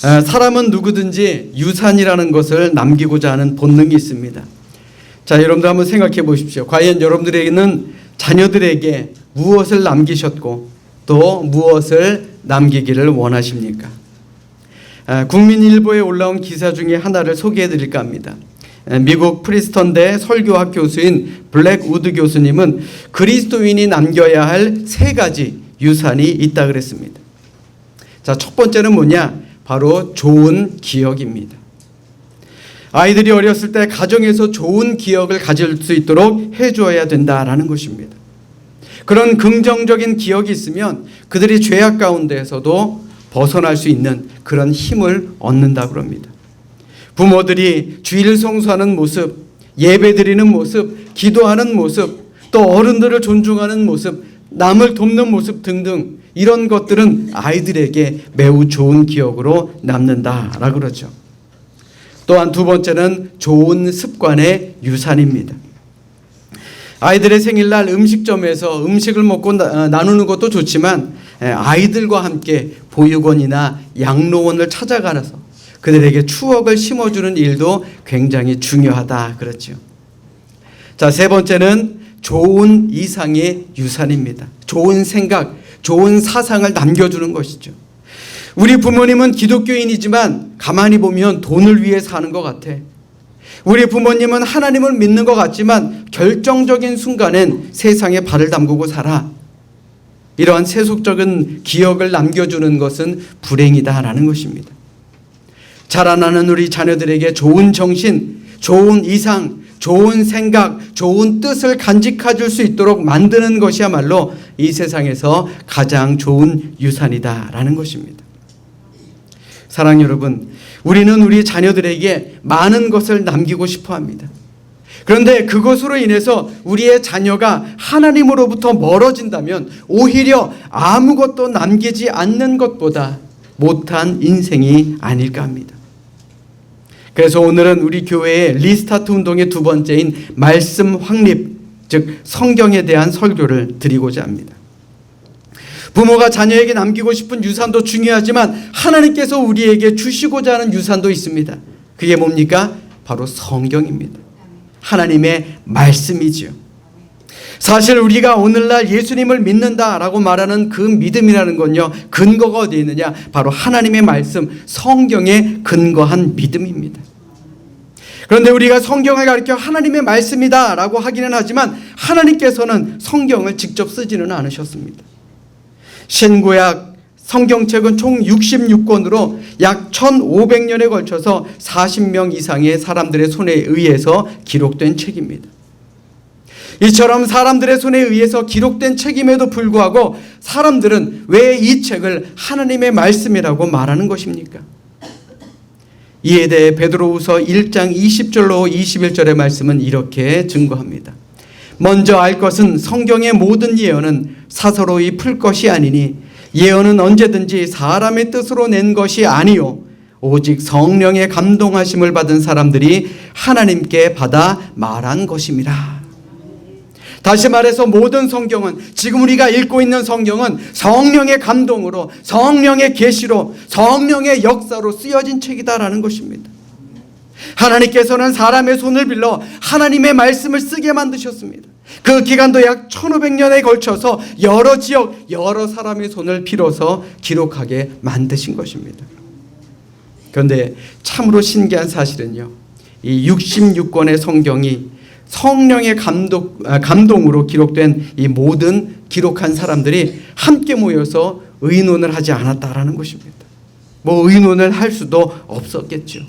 사람은 누구든지 유산이라는 것을 남기고자 하는 본능이 있습니다. 자, 여러분들 한번 생각해 보십시오. 과연 여러분들에게는 자녀들에게 무엇을 남기셨고 또 무엇을 남기기를 원하십니까? 국민일보에 올라온 기사 중에 하나를 소개해 드릴까 합니다. 미국 프리스턴대 설교학 교수인 블랙 우드 교수님은 그리스도인이 남겨야 할 3가지 유산이 있다 그랬습니다. 자, 첫 번째는 뭐냐? 바로 좋은 기억입니다. 아이들이 어렸을 때 가정에서 좋은 기억을 가질 수 있도록 해줘야 된다라는 것입니다. 그런 긍정적인 기억이 있으면 그들이 죄악 가운데에서도 벗어날 수 있는 그런 힘을 얻는다고 합니다. 부모들이 주일 성수하는 모습, 예배 드리는 모습, 기도하는 모습, 또 어른들을 존중하는 모습, 남을 돕는 모습 등등 이런 것들은 아이들에게 매우 좋은 기억으로 남는다라고 그러죠. 또한 2번째는 좋은 습관의 유산입니다. 아이들의 생일날 음식점에서 음식을 먹고 나누는 것도 좋지만 아이들과 함께 보육원이나 양로원을 찾아가서 그들에게 추억을 심어주는 일도 굉장히 중요하다 그렇죠. 자, 3번째는 좋은 이상의 유산입니다. 좋은 생각, 좋은 사상을 남겨주는 것이죠. 우리 부모님은 기독교인이지만 가만히 보면 돈을 위해 사는 것 같아. 우리 부모님은 하나님을 믿는 것 같지만 결정적인 순간엔 세상에 발을 담그고 살아. 이러한 세속적인 기억을 남겨주는 것은 불행이다라는 것입니다. 자라나는 우리 자녀들에게 좋은 정신, 좋은 이상, 좋은 생각, 좋은 뜻을 간직해 수 있도록 만드는 것이야말로 이 세상에서 가장 좋은 유산이다라는 것입니다. 사랑하는 여러분, 우리는 우리 자녀들에게 많은 것을 남기고 싶어 합니다. 그런데 그것으로 인해서 우리의 자녀가 하나님으로부터 멀어진다면 오히려 아무것도 남기지 않는 것보다 못한 인생이 아닐까 합니다. 그래서 오늘은 우리 교회의 리스타트 운동의 2번째인 말씀 확립, 즉 성경에 대한 설교를 드리고자 합니다. 부모가 자녀에게 남기고 싶은 유산도 중요하지만 하나님께서 우리에게 주시고자 하는 유산도 있습니다. 그게 뭡니까? 바로 성경입니다. 하나님의 말씀이지요. 사실 우리가 오늘날 예수님을 믿는다라고 말하는 그 믿음이라는 건요, 근거가 어디에 있느냐? 바로 하나님의 말씀, 성경에 근거한 믿음입니다. 그런데 우리가 성경을 가리켜 하나님의 말씀이다라고 하기는 하지만 하나님께서는 성경을 직접 쓰지는 않으셨습니다. 신구약 성경책은 총 66권으로 약 1500년에 걸쳐서 40명 이상의 사람들의 손에 의해서 기록된 책입니다. 이처럼 사람들의 손에 의해서 기록된 책임에도 불구하고 사람들은 왜 이 책을 하나님의 말씀이라고 말하는 것입니까? 이에 대해 베드로후서 1장 20절로 21절의 말씀은 이렇게 증거합니다. 먼저 알 것은 성경의 모든 예언은 사서로이 풀 것이 아니니 예언은 언제든지 사람의 뜻으로 낸 것이 아니요 오직 성령의 감동하심을 받은 사람들이 하나님께 받아 말한 것임이라. 다시 말해서 모든 성경은, 지금 우리가 읽고 있는 성경은 성령의 감동으로, 성령의 계시로, 성령의 역사로 쓰여진 책이다라는 것입니다. 하나님께서는 사람의 손을 빌려 하나님의 말씀을 쓰게 만드셨습니다. 그 기간도 약 1500년에 걸쳐서 여러 지역, 여러 사람의 손을 빌어서 기록하게 만드신 것입니다. 그런데 참으로 신기한 사실은요, 이 66권의 성경이 성령의 감동으로 기록된 이 모든 기록한 사람들이 함께 모여서 의논을 하지 않았다라는 것입니다. 뭐 의논을 할 수도 없었겠죠.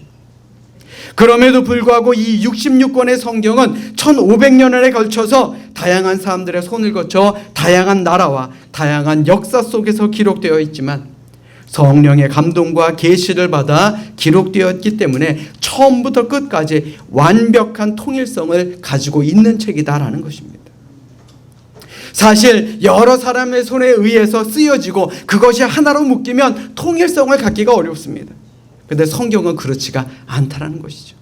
그럼에도 불구하고 이 66권의 성경은 1500년에 걸쳐서 다양한 사람들의 손을 거쳐 다양한 나라와 다양한 역사 속에서 기록되어 있지만 성령의 감동과 계시를 받아 기록되었기 때문에 처음부터 끝까지 완벽한 통일성을 가지고 있는 책이다라는 것입니다. 사실 여러 사람의 손에 의해서 쓰여지고 그것이 하나로 묶이면 통일성을 갖기가 어렵습니다. 그런데 성경은 그렇지가 않다라는 것이죠.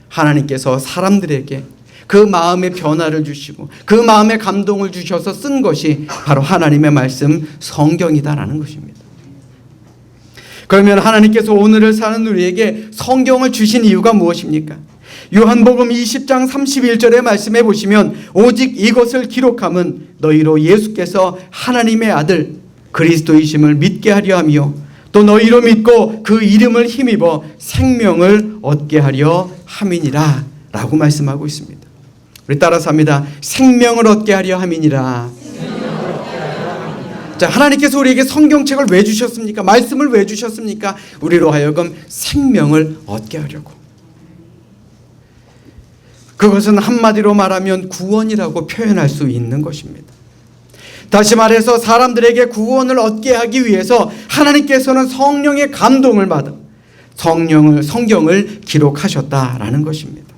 하나님께서 사람들에게 그 마음의 변화를 주시고 그 마음의 감동을 주셔서 쓴 것이 바로 하나님의 말씀 성경이다라는 것입니다. 그러면 하나님께서 오늘을 사는 우리에게 성경을 주신 이유가 무엇입니까? 요한복음 20장 31절의 말씀해 보시면 오직 이것을 기록함은 너희로 예수께서 하나님의 아들 그리스도이심을 믿게 하려 하며 또 너희로 믿고 그 이름을 힘입어 생명을 얻게 하려 함이니라 라고 말씀하고 있습니다. 우리 따라서 합니다. 생명을 얻게 하려 함이니라. 자, 하나님께서 우리에게 성경책을 왜 주셨습니까? 말씀을 왜 주셨습니까? 우리로 하여금 생명을 얻게 하려고. 그것은 한마디로 말하면 구원이라고 표현할 수 있는 것입니다. 다시 말해서 사람들에게 구원을 얻게 하기 위해서 하나님께서는 성령의 감동을 받아 성경을 기록하셨다라는 것입니다.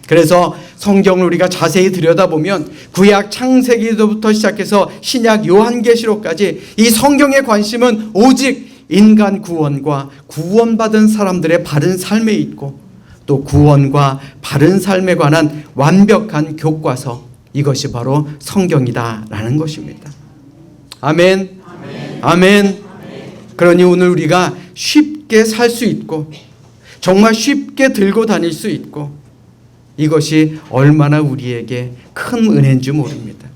그래서 성경을 우리가 자세히 들여다보면 구약 창세기부터 시작해서 신약 요한계시록까지 이 성경의 관심은 오직 인간 구원과 구원받은 사람들의 바른 삶에 있고 또 구원과 바른 삶에 관한 완벽한 교과서, 이것이 바로 성경이다라는 것입니다. 아멘. 아멘. 아멘. 그러니 오늘 우리가 쉽게 살 수 있고 정말 쉽게 들고 다닐 수 있고 이것이 얼마나 우리에게 큰 은혜인지 모릅니다.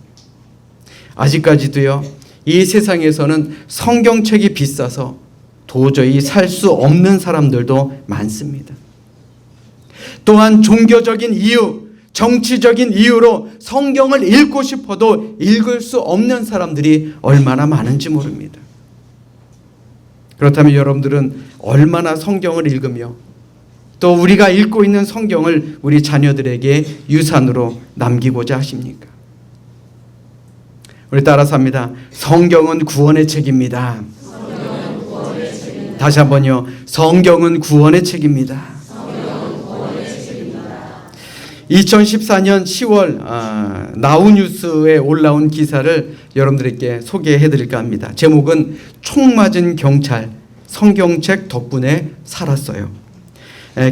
아직까지도요, 이 세상에서는 성경책이 비싸서 도저히 살 수 없는 사람들도 많습니다. 또한 종교적인 이유, 정치적인 이유로 성경을 읽고 싶어도 읽을 수 없는 사람들이 얼마나 많은지 모릅니다. 그렇다면 여러분들은 얼마나 성경을 읽으며 또 우리가 읽고 있는 성경을 우리 자녀들에게 유산으로 남기고자 하십니까? 우리 따라서 합니다. 성경은 구원의 책입니다. 다시 한번요. 성경은 구원의 책입니다. 2014년 10월 나우뉴스에 올라온 기사를 여러분들에게 소개해 드릴까 합니다. 제목은 총 맞은 경찰, 성경책 덕분에 살았어요.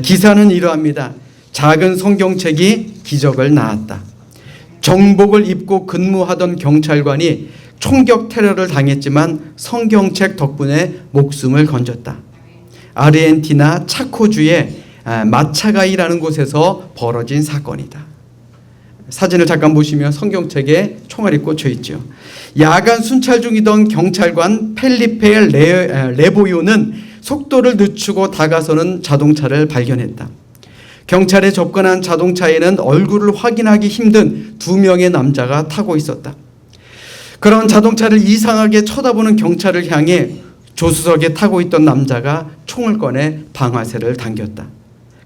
기사는 이러합니다. 작은 성경책이 기적을 낳았다. 정복을 입고 근무하던 경찰관이 총격 테러를 당했지만 성경책 덕분에 목숨을 건졌다. 아르헨티나 차코주의 마차가이라는 곳에서 벌어진 사건이다. 사진을 잠깐 보시면 성경책에 총알이 꽂혀 있죠. 야간 순찰 중이던 경찰관 펠리페 레보요는 속도를 늦추고 다가서는 자동차를 발견했다. 경찰에 접근한 자동차에는 얼굴을 확인하기 힘든 2명의 남자가 타고 있었다. 그런 자동차를 이상하게 쳐다보는 경찰을 향해 조수석에 타고 있던 남자가 총을 꺼내 방아쇠를 당겼다.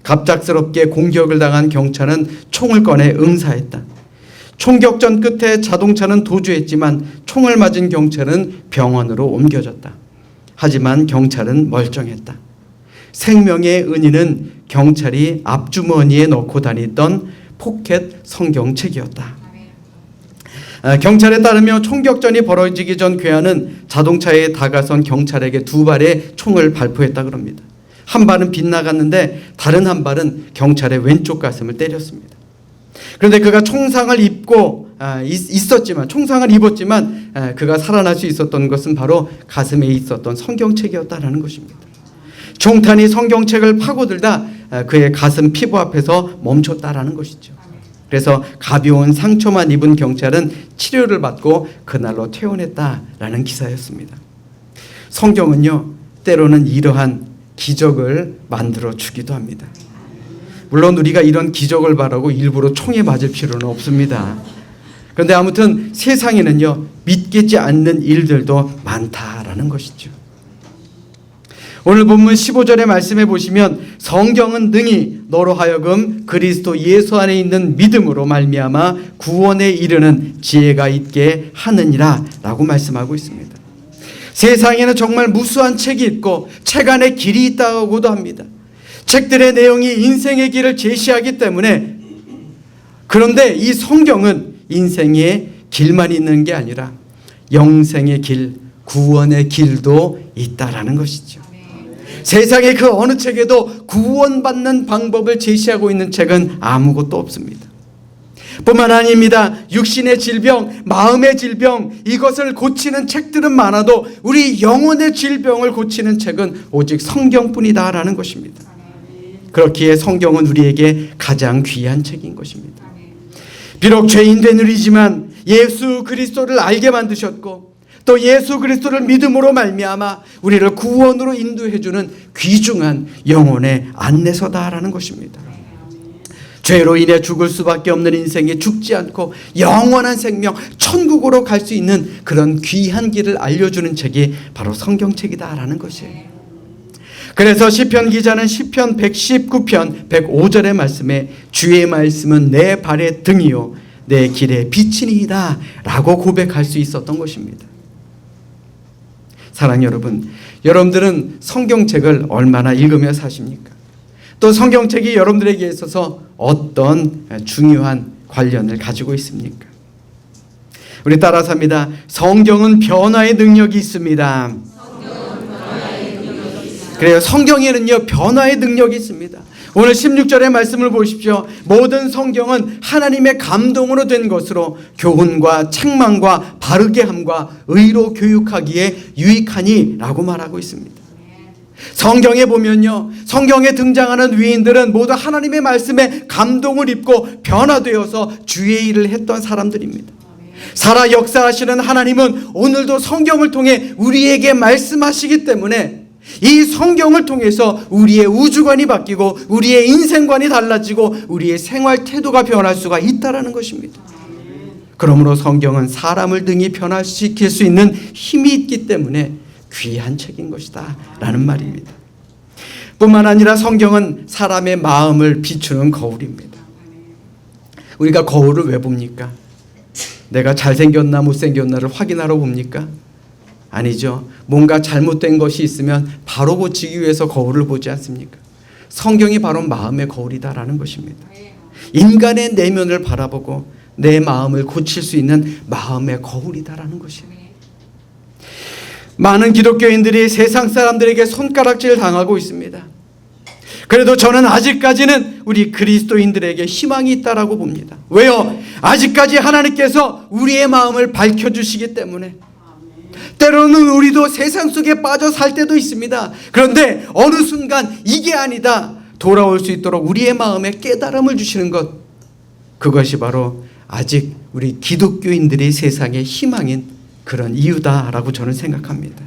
갑작스럽게 공격을 당한 경찰은 총을 꺼내 응사했다. 총격전 끝에 자동차는 도주했지만 총을 맞은 경찰은 병원으로 옮겨졌다. 하지만 경찰은 멀쩡했다. 생명의 은인은 경찰이 앞주머니에 넣고 다니던 포켓 성경책이었다. 경찰에 따르면 총격전이 벌어지기 전 괴한은 자동차에 다가선 경찰에게 2발의 총을 발포했다 그럽니다. 한 발은 빗나갔는데 다른 한 발은 경찰의 왼쪽 가슴을 때렸습니다. 그런데 그가 총상을 입었지만 그가 살아날 수 있었던 것은 바로 가슴에 있었던 성경책이었다라는 것입니다. 총탄이 성경책을 파고들다 그의 가슴 피부 앞에서 멈췄다라는 것이죠. 그래서 가벼운 상처만 입은 경찰은 치료를 받고 그날로 퇴원했다라는 기사였습니다. 성경은요, 때로는 이러한 기적을 만들어 주기도 합니다. 물론 우리가 이런 기적을 바라고 일부러 총에 맞을 필요는 없습니다. 그런데 아무튼 세상에는요, 믿기지 않는 일들도 많다라는 것이죠. 오늘 본문 15절의 말씀에 보시면 성경은 능히 너로 하여금 그리스도 예수 안에 있는 믿음으로 말미암아 구원에 이르는 지혜가 있게 하느니라 라고 말씀하고 있습니다. 세상에는 정말 무수한 책이 있고 책 안에 길이 있다고도 합니다. 책들의 내용이 인생의 길을 제시하기 때문에, 그런데 이 성경은 인생의 길만 있는 게 아니라 영생의 길, 구원의 길도 있다라는 것이죠. 세상의 그 어느 책에도 구원받는 방법을 제시하고 있는 책은 아무것도 없습니다. 뿐만 아닙니다. 육신의 질병, 마음의 질병, 이것을 고치는 책들은 많아도 우리 영혼의 질병을 고치는 책은 오직 성경뿐이다라는 것입니다. 그렇기에 성경은 우리에게 가장 귀한 책인 것입니다. 비록 죄인된 우리지만 예수 그리스도를 알게 만드셨고 또 예수 그리스도를 믿음으로 말미암아 우리를 구원으로 인도해주는 귀중한 영혼의 안내서다라는 것입니다. 죄로 인해 죽을 수밖에 없는 인생이 죽지 않고 영원한 생명, 천국으로 갈 수 있는 그런 귀한 길을 알려주는 책이 바로 성경책이다라는 것이에요. 그래서 시편 기자는 시편 119편 105절의 말씀에 주의 말씀은 내 발의 등이요 내 길의 빛이니이다 라고 고백할 수 있었던 것입니다. 사랑하는 여러분, 여러분들은 성경책을 얼마나 읽으며 사십니까? 또 성경책이 여러분들에게 있어서 어떤 중요한 관련을 가지고 있습니까? 우리 따라서 합니다. 성경은 변화의 능력이 있습니다. 그래요. 성경에는요 변화의 능력이 있습니다. 오늘 16절의 말씀을 보십시오. 모든 성경은 하나님의 감동으로 된 것으로 교훈과 책망과 바르게 함과 의로 교육하기에 유익하니 라고 말하고 있습니다. 성경에 보면요, 성경에 등장하는 위인들은 모두 하나님의 말씀에 감동을 입고 변화되어서 주의 일을 했던 사람들입니다. 살아 역사하시는 하나님은 오늘도 성경을 통해 우리에게 말씀하시기 때문에 이 성경을 통해서 우리의 우주관이 바뀌고 우리의 인생관이 달라지고 우리의 생활 태도가 변할 수가 있다는 것입니다. 그러므로 성경은 사람을 등이 변화시킬 수 있는 힘이 있기 때문에 귀한 책인 것이다 라는 말입니다. 뿐만 아니라 성경은 사람의 마음을 비추는 거울입니다. 우리가 거울을 왜 봅니까? 내가 잘생겼나 못생겼나를 확인하러 봅니까? 아니죠. 뭔가 잘못된 것이 있으면 바로 고치기 위해서 거울을 보지 않습니까? 성경이 바로 마음의 거울이다라는 것입니다. 인간의 내면을 바라보고 내 마음을 고칠 수 있는 마음의 거울이다라는 것이에요. 많은 기독교인들이 세상 사람들에게 손가락질 당하고 있습니다. 그래도 저는 아직까지는 우리 그리스도인들에게 희망이 있다라고 봅니다. 왜요? 아직까지 하나님께서 우리의 마음을 밝혀주시기 때문에. 때로는 우리도 세상 속에 빠져 살 때도 있습니다. 그런데 어느 순간 이게 아니다 돌아올 수 있도록 우리의 마음에 깨달음을 주시는 것, 그것이 바로 아직 우리 기독교인들이 세상의 희망인 그런 이유다라고 저는 생각합니다.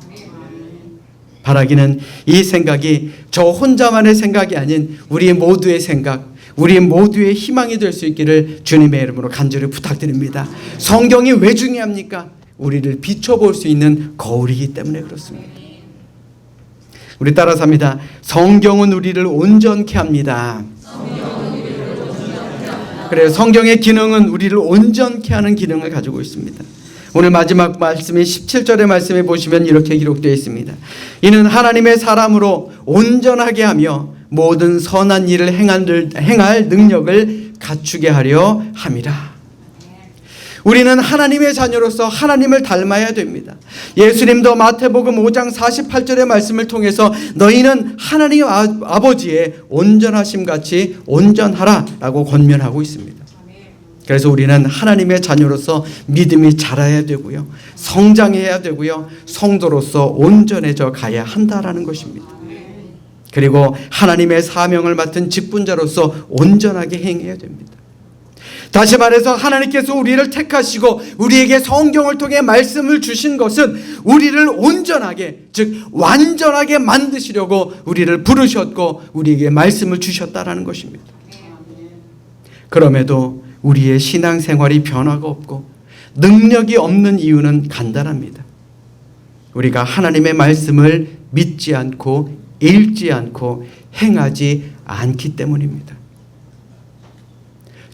바라기는 이 생각이 저 혼자만의 생각이 아닌 우리 모두의 생각, 우리 모두의 희망이 될 수 있기를 주님의 이름으로 간절히 부탁드립니다. 성경이 왜 중요합니까? 우리를 비춰볼 수 있는 거울이기 때문에 그렇습니다. 우리 따라서 합니다. 성경은 우리를 온전케 합니다. 그래요. 성경의 기능은 우리를 온전케 하는 기능을 가지고 있습니다. 오늘 마지막 말씀인 17절의 말씀에 보시면 이렇게 기록되어 있습니다. 이는 하나님의 사람으로 온전하게 하며 모든 선한 일을 행할 능력을 갖추게 하려 함이라. 우리는 하나님의 자녀로서 하나님을 닮아야 됩니다. 예수님도 마태복음 5장 48절의 말씀을 통해서 너희는 하나님 아버지의 온전하심 같이 온전하라 라고 권면하고 있습니다. 그래서 우리는 하나님의 자녀로서 믿음이 자라야 되고요, 성장해야 되고요, 성도로서 온전해져 가야 한다라는 것입니다. 그리고 하나님의 사명을 맡은 직분자로서 온전하게 행해야 됩니다. 다시 말해서 하나님께서 우리를 택하시고 우리에게 성경을 통해 말씀을 주신 것은 우리를 온전하게, 즉 완전하게 만드시려고 우리를 부르셨고 우리에게 말씀을 주셨다라는 것입니다. 그럼에도 우리의 신앙생활이 변화가 없고 능력이 없는 이유는 간단합니다. 우리가 하나님의 말씀을 믿지 않고 읽지 않고 행하지 않기 때문입니다.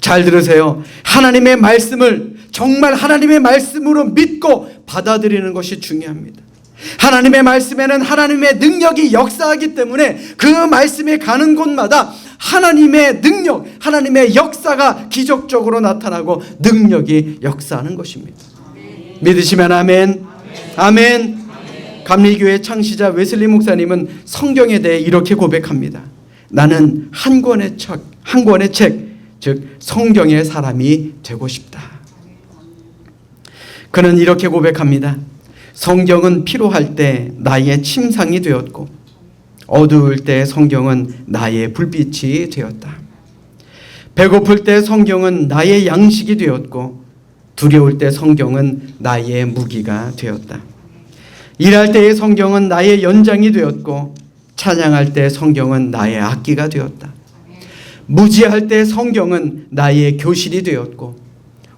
잘 들으세요. 하나님의 말씀을 정말 하나님의 말씀으로 믿고 받아들이는 것이 중요합니다. 하나님의 말씀에는 하나님의 능력이 역사하기 때문에 그 말씀에 가는 곳마다 하나님의 능력, 하나님의 역사가 기적적으로 나타나고 능력이 역사하는 것입니다. 믿으시면 아멘. 아멘. 감리교회 창시자 웨슬리 목사님은 성경에 대해 이렇게 고백합니다. 나는 한 권의 책, 즉 성경의 사람이 되고 싶다. 그는 이렇게 고백합니다. 성경은 피로할 때 나의 침상이 되었고 어두울 때 성경은 나의 불빛이 되었다. 배고플 때 성경은 나의 양식이 되었고 두려울 때 성경은 나의 무기가 되었다. 일할 때의 성경은 나의 연장이 되었고 찬양할 때 성경은 나의 악기가 되었다. 무지할 때 성경은 나의 교실이 되었고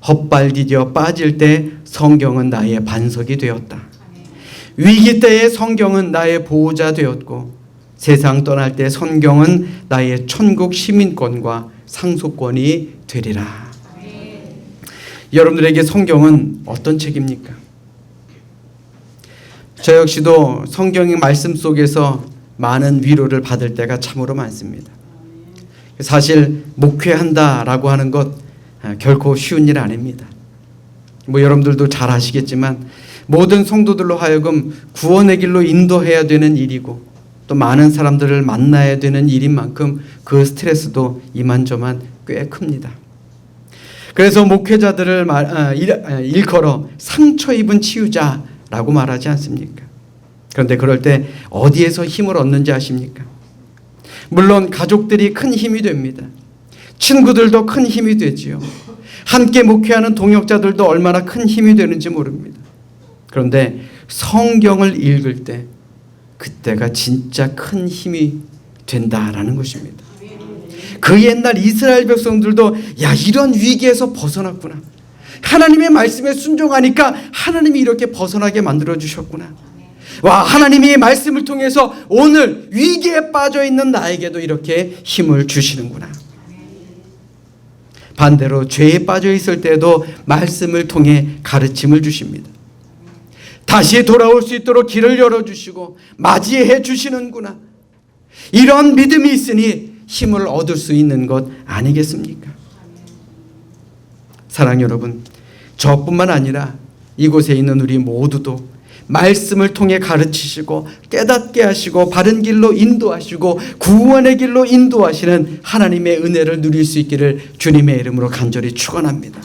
헛발디뎌 빠질 때 성경은 나의 반석이 되었다. 위기 때의 성경은 나의 보호자 되었고 세상 떠날 때 성경은 나의 천국 시민권과 상속권이 되리라. 여러분들에게 성경은 어떤 책입니까? 저 역시도 성경의 말씀 속에서 많은 위로를 받을 때가 참으로 많습니다. 사실 목회한다라고 하는 것 결코 쉬운 일 아닙니다. 여러분들도 잘 아시겠지만 모든 성도들로 하여금 구원의 길로 인도해야 되는 일이고 또 많은 사람들을 만나야 되는 일인 만큼 그 스트레스도 이만저만 꽤 큽니다. 그래서 목회자들을 일컬어 상처 입은 치유자라고 말하지 않습니까? 그런데 그럴 때 어디에서 힘을 얻는지 아십니까? 물론 가족들이 큰 힘이 됩니다. 친구들도 큰 힘이 되지요. 함께 목회하는 동역자들도 얼마나 큰 힘이 되는지 모릅니다. 그런데 성경을 읽을 때 그때가 진짜 큰 힘이 된다라는 것입니다. 그 옛날 이스라엘 백성들도 이런 위기에서 벗어났구나. 하나님의 말씀에 순종하니까 하나님이 이렇게 벗어나게 만들어 주셨구나. 하나님이 말씀을 통해서 오늘 위기에 빠져 있는 나에게도 이렇게 힘을 주시는구나. 반대로 죄에 빠져 있을 때도 말씀을 통해 가르침을 주십니다. 다시 돌아올 수 있도록 길을 열어주시고 맞이해 주시는구나. 이런 믿음이 있으니 힘을 얻을 수 있는 것 아니겠습니까? 사랑 여러분, 저뿐만 아니라 이곳에 있는 우리 모두도 말씀을 통해 가르치시고 깨닫게 하시고 바른 길로 인도하시고 구원의 길로 인도하시는 하나님의 은혜를 누릴 수 있기를 주님의 이름으로 간절히 축원합니다.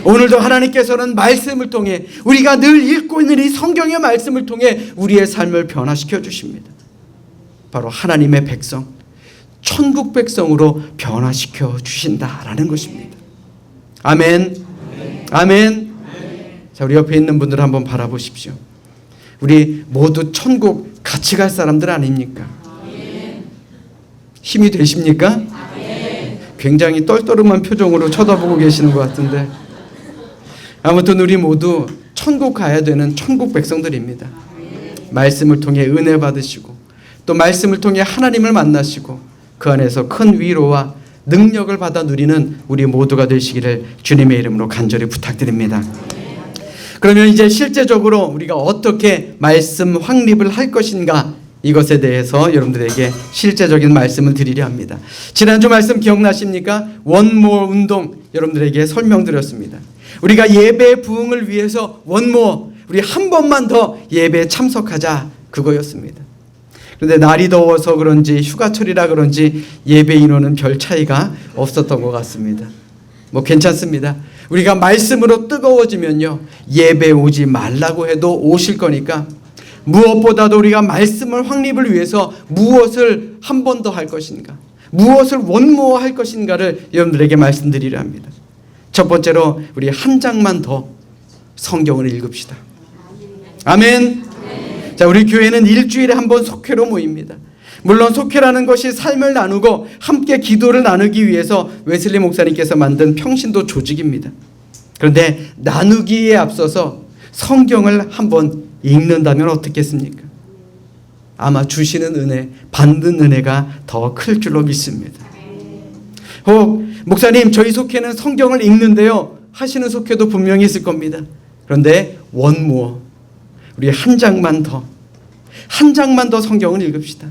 오늘도 하나님께서는 말씀을 통해 우리가 늘 읽고 있는 이 성경의 말씀을 통해 우리의 삶을 변화시켜 주십니다. 바로 하나님의 백성, 천국 백성으로 변화시켜 주신다라는 것입니다. 아멘. 아멘. 자, 우리 옆에 있는 분들 한번 바라보십시오. 우리 모두 천국 같이 갈 사람들 아닙니까? 힘이 되십니까? 굉장히 떨떠름한 표정으로 쳐다보고 계시는 것 같은데 아무튼 우리 모두 천국 가야 되는 천국 백성들입니다. 말씀을 통해 은혜 받으시고 또 말씀을 통해 하나님을 만나시고 그 안에서 큰 위로와 능력을 받아 누리는 우리 모두가 되시기를 주님의 이름으로 간절히 부탁드립니다. 그러면 이제 실제적으로 우리가 어떻게 말씀 확립을 할 것인가, 이것에 대해서 여러분들에게 실제적인 말씀을 드리려 합니다. 지난주 말씀 기억나십니까? 원모어 운동 여러분들에게 설명드렸습니다. 우리가 예배 부흥을 위해서 원모어, 우리 한 번만 더 예배에 참석하자, 그거였습니다. 그런데 날이 더워서 그런지 휴가철이라 그런지 예배 인원은 별 차이가 없었던 것 같습니다. 괜찮습니다. 우리가 말씀으로 뜨거워지면요, 예배 오지 말라고 해도 오실 거니까 무엇보다도 우리가 말씀을 확립을 위해서 무엇을 한 번 더 할 것인가, 무엇을 원모어 할 것인가를 여러분들에게 말씀드리려 합니다. 첫 번째로 우리 한 장만 더 성경을 읽읍시다. 아멘. 자, 우리 교회는 일주일에 한 번 속회로 모입니다. 물론 속회라는 것이 삶을 나누고 함께 기도를 나누기 위해서 웨슬리 목사님께서 만든 평신도 조직입니다. 그런데 나누기에 앞서서 성경을 한번 읽는다면 어떻겠습니까? 아마 주시는 은혜, 받는 은혜가 더 클 줄로 믿습니다. 혹 목사님, 저희 속회는 성경을 읽는데요 하시는 속회도 분명히 있을 겁니다. 그런데 원모어, 우리 한 장만 더 성경을 읽읍시다.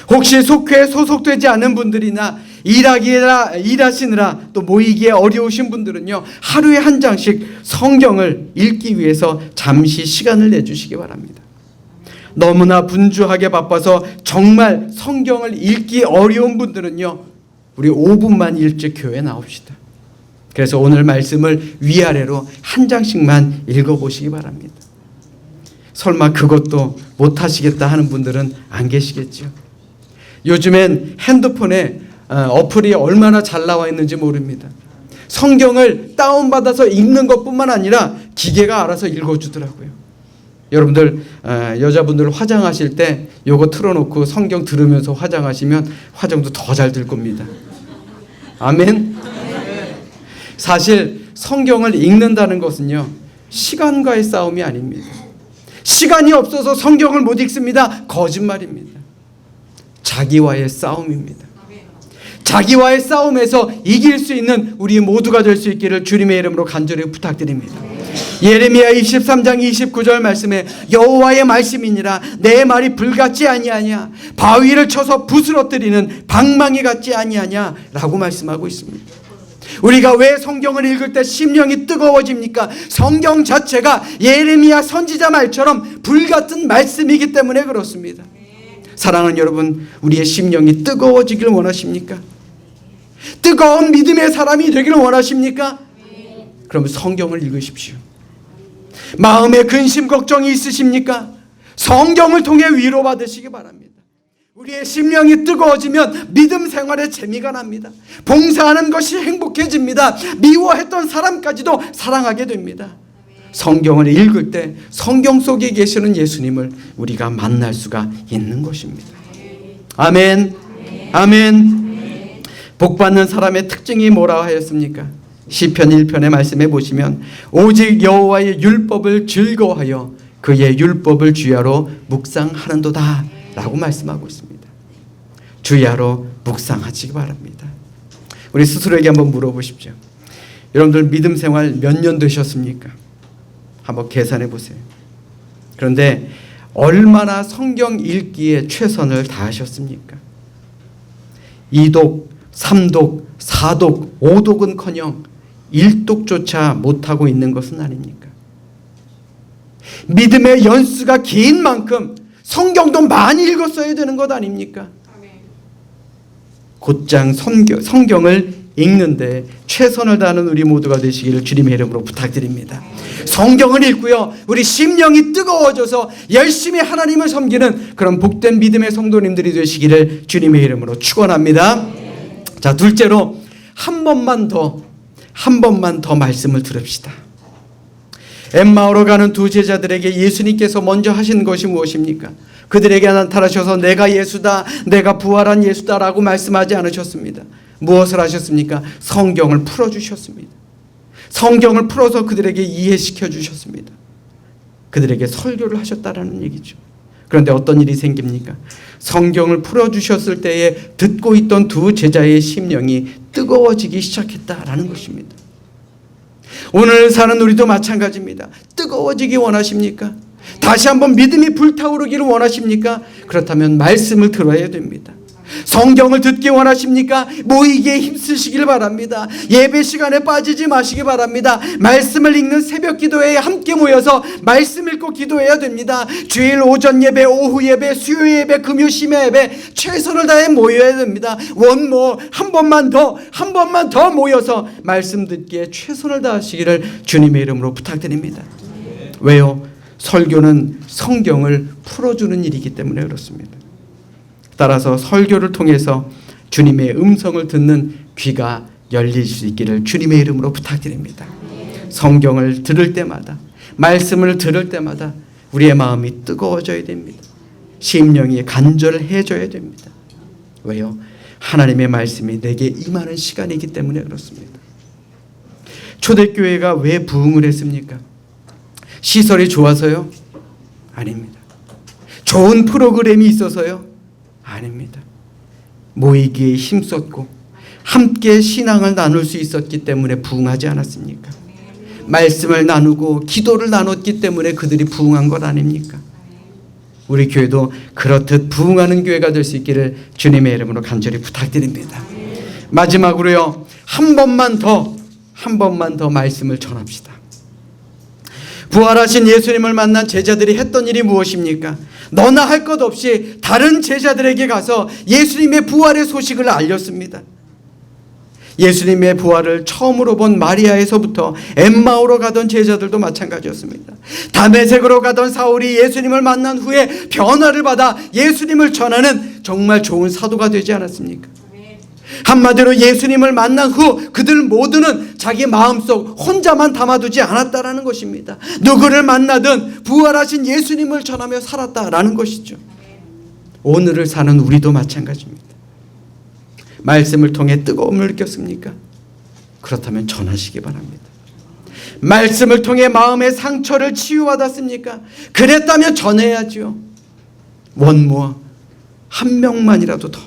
혹시 속회에 소속되지 않은 분들이나 일하시느라 또 모이기에 어려우신 분들은요, 하루에 한 장씩 성경을 읽기 위해서 잠시 시간을 내주시기 바랍니다. 너무나 분주하게 바빠서 정말 성경을 읽기 어려운 분들은요, 우리 5분만 일찍 교회 나옵시다. 그래서 오늘 말씀을 위아래로 한 장씩만 읽어보시기 바랍니다. 설마 그것도 못하시겠다 하는 분들은 안 계시겠죠. 요즘엔 핸드폰에 어플이 얼마나 잘 나와 있는지 모릅니다. 성경을 다운받아서 읽는 것뿐만 아니라 기계가 알아서 읽어주더라고요. 여러분들 여자분들 화장하실 때 요거 틀어놓고 성경 들으면서 화장하시면 화장도 더 잘 될 겁니다. 아멘. 사실 성경을 읽는다는 것은요, 시간과의 싸움이 아닙니다. 시간이 없어서 성경을 못 읽습니다. 거짓말입니다. 자기와의 싸움입니다. 자기와의 싸움에서 이길 수 있는 우리 모두가 될 수 있기를 주님의 이름으로 간절히 부탁드립니다. 예레미야 23장 29절 말씀에 여호와의 말씀이니라 내 말이 불같지 아니하냐 바위를 쳐서 부스러뜨리는 방망이 같지 아니하냐 라고 말씀하고 있습니다. 우리가 왜 성경을 읽을 때 심령이 뜨거워집니까? 성경 자체가 예레미야 선지자 말처럼 불같은 말씀이기 때문에 그렇습니다. 사랑하는 여러분, 우리의 심령이 뜨거워지길 원하십니까? 뜨거운 믿음의 사람이 되기를 원하십니까? 그러면 성경을 읽으십시오. 마음에 근심 걱정이 있으십니까? 성경을 통해 위로받으시기 바랍니다. 우리의 심령이 뜨거워지면 믿음 생활에 재미가 납니다. 봉사하는 것이 행복해집니다. 미워했던 사람까지도 사랑하게 됩니다. 성경을 읽을 때 성경 속에 계시는 예수님을 우리가 만날 수가 있는 것입니다. 아멘. 아멘. 복받는 사람의 특징이 뭐라 하였습니까? 시편 1편의 말씀에 보시면 오직 여호와의 율법을 즐거워하여 그의 율법을 주야로 묵상하는도다 라고 말씀하고 있습니다. 주야로 묵상하시기 바랍니다. 우리 스스로에게 한번 물어보십시오. 여러분들 믿음 생활 몇 년 되셨습니까? 한번 계산해 보세요. 그런데 얼마나 성경 읽기에 최선을 다하셨습니까? 2독, 3독, 4독, 5독은커녕 1독조차 못하고 있는 것은 아닙니까? 믿음의 연수가 긴 만큼 성경도 많이 읽었어야 되는 것 아닙니까? 곧장 성경을 읽는데 최선을 다하는 우리 모두가 되시기를 주님의 이름으로 부탁드립니다. 성경을 읽고요, 우리 심령이 뜨거워져서 열심히 하나님을 섬기는 그런 복된 믿음의 성도님들이 되시기를 주님의 이름으로 축원합니다. 자, 둘째로 한 번만 더 말씀을 들읍시다. 엠마오로 가는 두 제자들에게 예수님께서 먼저 하신 것이 무엇입니까? 그들에게 나타나셔서 내가 예수다, 내가 부활한 예수다 라고 말씀하지 않으셨습니다. 무엇을 하셨습니까? 성경을 풀어주셨습니다. 성경을 풀어서 그들에게 이해시켜 주셨습니다. 그들에게 설교를 하셨다라는 얘기죠. 그런데 어떤 일이 생깁니까? 성경을 풀어주셨을 때에 듣고 있던 두 제자의 심령이 뜨거워지기 시작했다라는 것입니다. 오늘 사는 우리도 마찬가지입니다. 뜨거워지기 원하십니까? 다시 한번 믿음이 불타오르기를 원하십니까? 그렇다면 말씀을 들어야 됩니다. 성경을 듣기 원하십니까? 모이기에 힘쓰시길 바랍니다. 예배 시간에 빠지지 마시기 바랍니다. 말씀을 읽는 새벽 기도회에 함께 모여서 말씀 읽고 기도해야 됩니다. 주일 오전 예배, 오후 예배, 수요 예배, 금요 심야 예배 최선을 다해 모여야 됩니다. 원모 한 번만 더 모여서 말씀 듣기에 최선을 다하시기를 주님의 이름으로 부탁드립니다. 왜요? 설교는 성경을 풀어주는 일이기 때문에 그렇습니다. 따라서 설교를 통해서 주님의 음성을 듣는 귀가 열릴 수 있기를 주님의 이름으로 부탁드립니다. 성경을 들을 때마다, 말씀을 들을 때마다 우리의 마음이 뜨거워져야 됩니다. 심령이 간절해져야 됩니다. 왜요? 하나님의 말씀이 내게 임하는 시간이기 때문에 그렇습니다. 초대교회가 왜 부흥을 했습니까? 시설이 좋아서요? 아닙니다. 좋은 프로그램이 있어서요? 아닙니다. 모이기에 힘썼고 함께 신앙을 나눌 수 있었기 때문에 부흥하지 않았습니까? 말씀을 나누고 기도를 나눴기 때문에 그들이 부흥한 것 아닙니까? 우리 교회도 그렇듯 부흥하는 교회가 될 수 있기를 주님의 이름으로 간절히 부탁드립니다. 마지막으로요, 한 번만 더 말씀을 전합시다. 부활하신 예수님을 만난 제자들이 했던 일이 무엇입니까? 너나 할 것 없이 다른 제자들에게 가서 예수님의 부활의 소식을 알렸습니다. 예수님의 부활을 처음으로 본 마리아에서부터 엠마오로 가던 제자들도 마찬가지였습니다. 다메섹으로 가던 사울이 예수님을 만난 후에 변화를 받아 예수님을 전하는 정말 좋은 사도가 되지 않았습니까? 한마디로 예수님을 만난 후 그들 모두는 자기 마음속 혼자만 담아두지 않았다라는 것입니다. 누구를 만나든 부활하신 예수님을 전하며 살았다라는 것이죠. 오늘을 사는 우리도 마찬가지입니다. 말씀을 통해 뜨거움을 느꼈습니까? 그렇다면 전하시기 바랍니다. 말씀을 통해 마음의 상처를 치유받았습니까? 그랬다면 전해야죠. 원무어 한 명만이라도 더,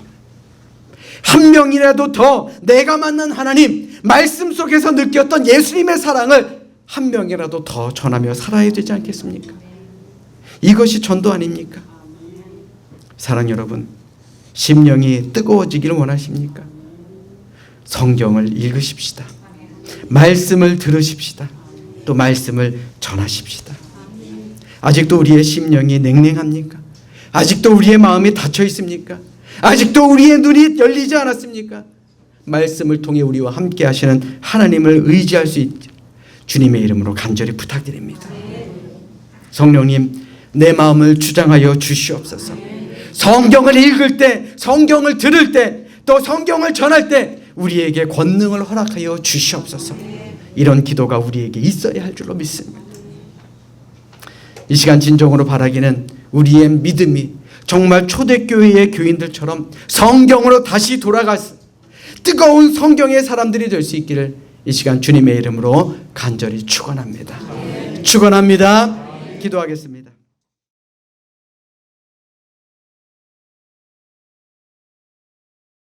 한 명이라도 더 내가 만난 하나님, 말씀 속에서 느꼈던 예수님의 사랑을 한 명이라도 더 전하며 살아야 되지 않겠습니까? 이것이 전도 아닙니까? 사랑 여러분, 심령이 뜨거워지기를 원하십니까? 성경을 읽으십시다. 말씀을 들으십시다. 또 말씀을 전하십시다. 아직도 우리의 심령이 냉랭합니까? 아직도 우리의 마음이 닫혀 있습니까? 아직도 우리의 눈이 열리지 않았습니까? 말씀을 통해 우리와 함께 하시는 하나님을 의지할 수 있게 주님의 이름으로 간절히 부탁드립니다. 성령님, 내 마음을 주장하여 주시옵소서. 성경을 읽을 때, 성경을 들을 때, 또 성경을 전할 때 우리에게 권능을 허락하여 주시옵소서. 이런 기도가 우리에게 있어야 할 줄로 믿습니다. 이 시간 진정으로 바라기는 우리의 믿음이 정말 초대교회의 교인들처럼 성경으로 다시 돌아가서 뜨거운 성경의 사람들이 될 수 있기를 이 시간 주님의 이름으로 간절히 축원합니다. 축원합니다. 기도하겠습니다.